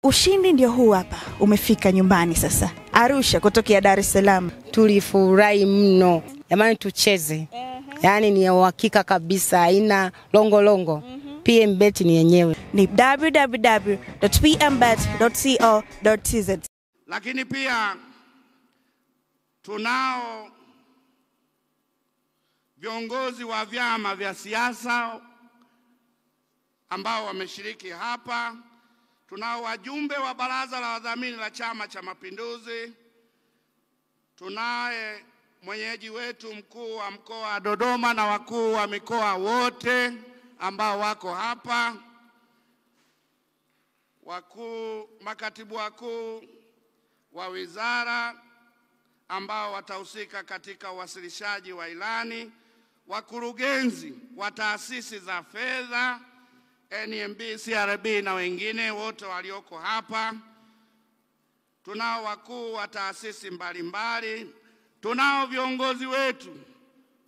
Ushindi ndio huu hapa, umefika nyumbani sasa. Arusha kutokea Dar es Salaam. Tulifurahi mno. Jamani tucheze. Yaani ni uhakika kabisa, haina longo. PMBet ni yenyewe. Ni www.pmbet.co.tz. Lakini pia tunao viongozi wa vyama vya siasa ambao wameshiriki hapa. Tunao wajumbe wa baraza la wadhamini la Chama cha Mapinduzi. Tunaye mwenyeji wetu mkuu wa mkoa wa Dodoma na wakuu wa mikoa wote ambao wako hapa. Makatibu wakuu wa wizara ambao watahusika katika uwasilishaji wa ilani, wakurugenzi wa taasisi za fedha, NMB, CRB na wengine wote walioko hapa. Tunao wakuu wa taasisi mbalimbali, tunao viongozi wetu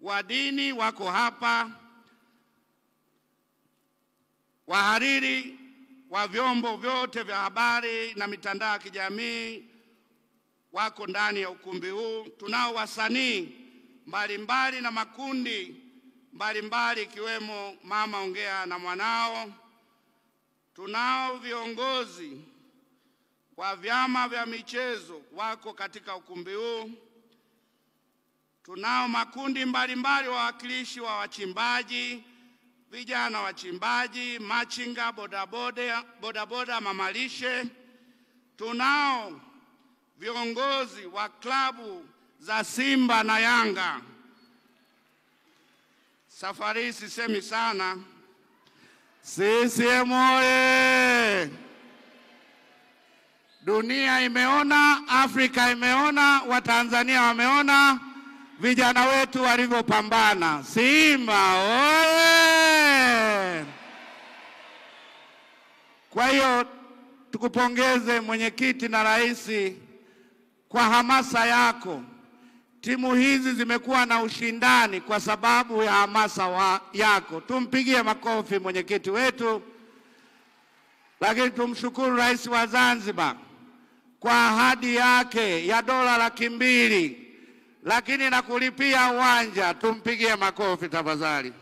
wa dini wako hapa, wahariri wa vyombo vyote vya habari na mitandao ya kijamii wako ndani ya ukumbi huu. Tunao wasanii mbalimbali na makundi mbalimbali ikiwemo Mama Ongea na Mwanao. Tunao viongozi wa vyama vya michezo wako katika ukumbi huu. Tunao makundi mbalimbali wawakilishi wa wachimbaji, vijana wachimbaji, machinga, bodaboda, mamalishe. Tunao viongozi wa klabu za Simba na Yanga. Safari sisemi sana. CCM oye! Dunia imeona, Afrika imeona, Watanzania wameona vijana wetu walivyopambana. Simba oye! Kwa hiyo tukupongeze mwenyekiti na rais kwa hamasa yako. Timu hizi zimekuwa na ushindani kwa sababu ya hamasa yako. Tumpigie makofi mwenyekiti wetu. Lakini tumshukuru rais wa Zanzibar kwa ahadi yake ya dola 200,000, lakini na kulipia uwanja. Tumpigie makofi tafadhali.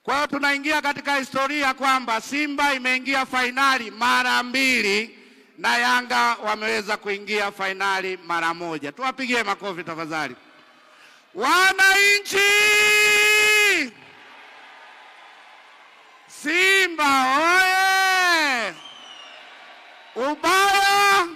Kwa hiyo tunaingia katika historia kwamba Simba imeingia fainali mara 2 na Yanga wameweza kuingia fainali mara 1. Tuwapigie makofi tafadhali. Wananchi! Simba oye! Ubaya!